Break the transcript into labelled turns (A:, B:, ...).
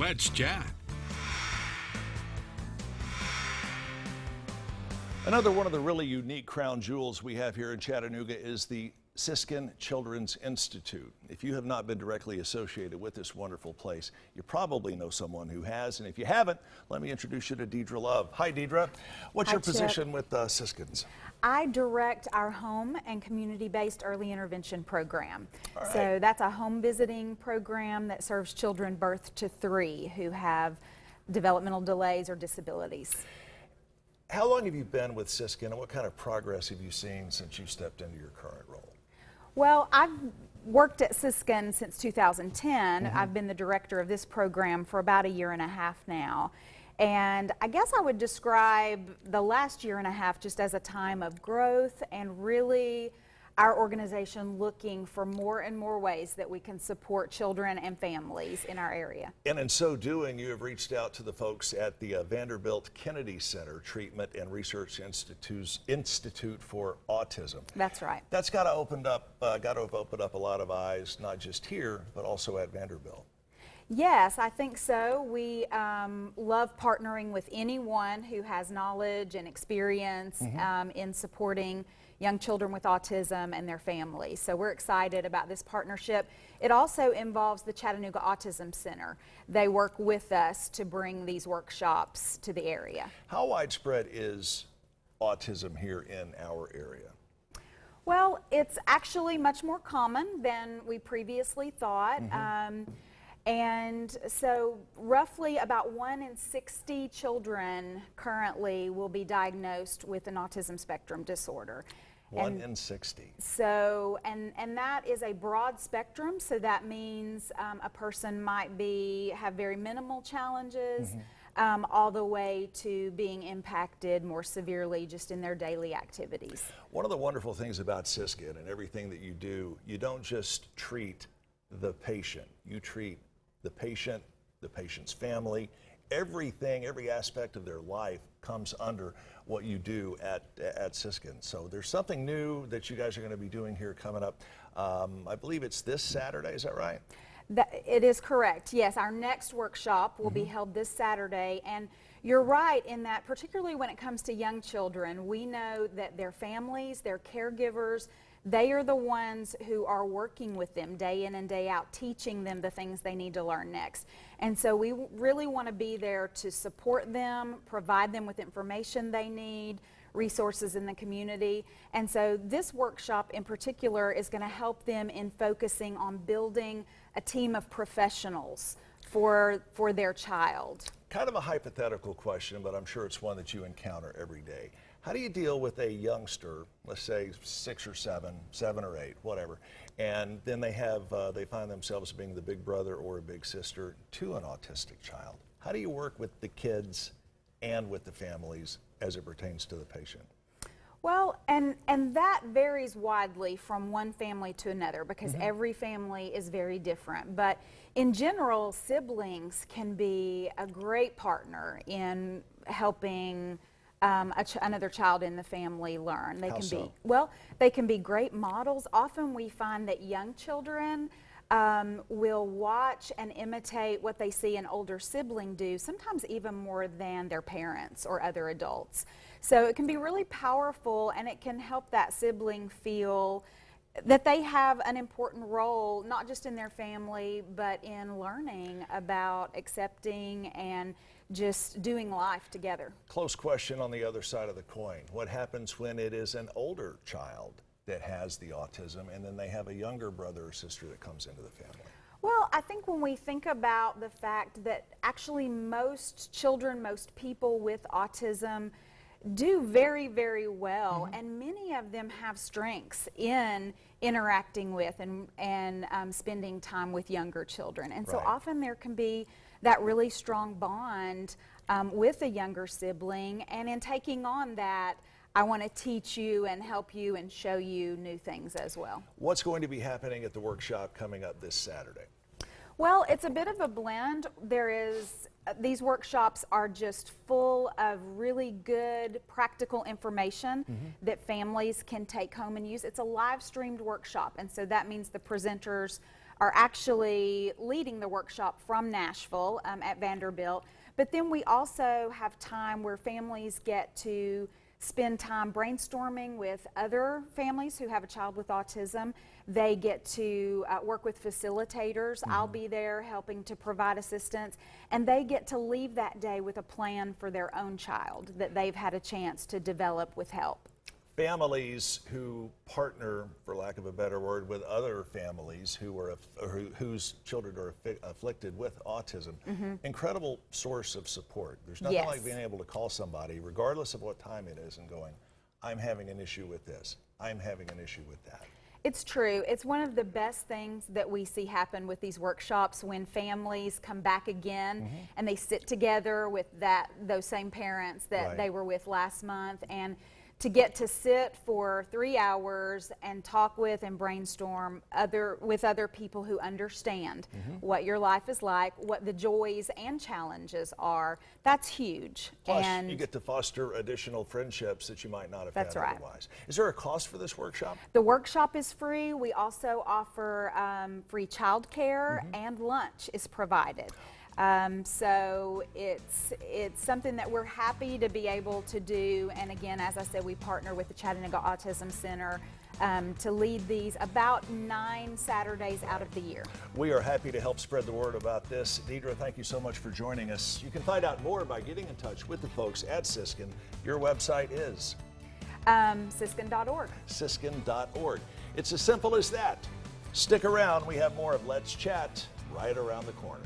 A: Let's chat.
B: Another one of the really unique crown jewels we have here in Chattanooga is the Siskin Children's Institute. If you have not been directly associated with this wonderful place, you probably know someone who has, and if you haven't, let me introduce you to Deidre Love. Hi, Deidre. What's
C: Hi,
B: your
C: Chip.
B: position with Siskins?
C: I direct our home and community-based early intervention program.
B: All right.
C: So that's a home visiting program that serves children birth to 3 who have developmental delays or disabilities.
B: How long have you been with Siskin, and what kind of progress have you seen since you stepped into your current role?
C: Well, I've worked at Siskin since 2010. I've been the director of this program for about a year and a half now. And I guess I would describe the last year and a half just as a time of growth and really our organization looking for more and more ways that we can support children and families in our area.
B: And in so doing, you have reached out to the folks at the Vanderbilt Kennedy Center Treatment and Research Institute for Autism.
C: That's right.
B: That's got to have opened up a lot of eyes, not just here, but also at Vanderbilt.
C: Yes, I think so. We love partnering with anyone who has knowledge and experience in supporting young children with autism and their families. So we're excited about this partnership. It also involves the Chattanooga Autism Center. They work with us to bring these workshops to the area.
B: How widespread is autism here in our area?
C: Well, it's actually much more common than we previously thought. And so roughly about 1 in 60 children currently will be diagnosed with an autism spectrum disorder.
B: 1 in 60.
C: So, and that is a broad spectrum, so that means a person might have very minimal challenges all the way to being impacted more severely just in their daily activities.
B: One of the wonderful things about Siskin and everything that you do, you don't just treat the patient, you treat the patient, the patient's family, everything, every aspect of their life comes under what you do at Siskin. So there's something new that you guys are going to be doing here coming up. I believe it's this Saturday, is that right?
C: It is correct, yes. Our next workshop will be held this Saturday, and you're right in that, particularly when it comes to young children, we know that their families, their caregivers, they are the ones who are working with them day in and day out, teaching them the things they need to learn next. And so we really want to be there to support them, provide them with information they need, resources in the community. And so this workshop in particular is going to help them in focusing on building a team of professionals for their child.
B: Kind of a hypothetical question, but I'm sure it's one that you encounter every day. How do you deal with a youngster, let's say 6 or 7, 7 or 8, whatever, and then they find themselves being the big brother or a big sister to an autistic child? How do you work with the kids and with the families as it pertains to the patient?
C: Well, and that varies widely from one family to another because every family is very different. But in general, siblings can be a great partner in helping another child in the family learn. They
B: How
C: can
B: so?
C: They can be great models. Often we find that young children will watch and imitate what they see an older sibling do, sometimes even more than their parents or other adults. So it can be really powerful, and it can help that sibling feel that they have an important role, not just in their family, but in learning about accepting and just doing life together.
B: Close question on the other side of the coin. What happens when it is an older child that has the autism and then they have a younger brother or sister that comes into the family?
C: Well, I think when we think about the fact that actually most children, most people with autism do very, very well, and many of them have strengths in interacting with and spending time with younger children. And so
B: Right.
C: often there can be that really strong bond with a younger sibling, and in taking on that, I want to teach you and help you and show you new things as well.
B: What's going to be happening at the workshop coming up this Saturday?
C: Well, it's a bit of a blend. These workshops are just full of really good practical information that families can take home and use. It's a live streamed workshop, and so that means the presenters are actually leading the workshop from Nashville at Vanderbilt. But then we also have time where families get to spend time brainstorming with other families who have a child with autism. They get to work with facilitators. I'll be there helping to provide assistance, and they get to leave that day with a plan for their own child that they've had a chance to develop with help.
B: Families who partner, for lack of a better word, with other families whose children are afflicted with autism, incredible source of support. There's nothing like being able to call somebody, regardless of what time it is, and going, I'm having an issue with this, I'm having an issue with that.
C: It's true. It's one of the best things that we see happen with these workshops when families come back again and they sit together with those same parents that they were with last month, and to get to sit for 3 hours and talk with and brainstorm with other people who understand what your life is like, what the joys and challenges are. That's huge.
B: Plus,
C: and
B: you get to foster additional friendships that you might not have
C: That's
B: had
C: right.
B: otherwise. Is there a cost for this workshop?
C: The workshop is free. We also offer free childcare, and lunch is provided. So it's something that we're happy to be able to do. And again, as I said, we partner with the Chattanooga Autism Center to lead these about 9 Saturdays out of the year.
B: We are happy to help spread the word about this. Deidre, thank you so much for joining us. You can find out more by getting in touch with the folks at Siskin. Your website is?
C: Siskin.org.
B: Siskin.org. It's as simple as that. Stick around. We have more of Let's Chat right around the corner.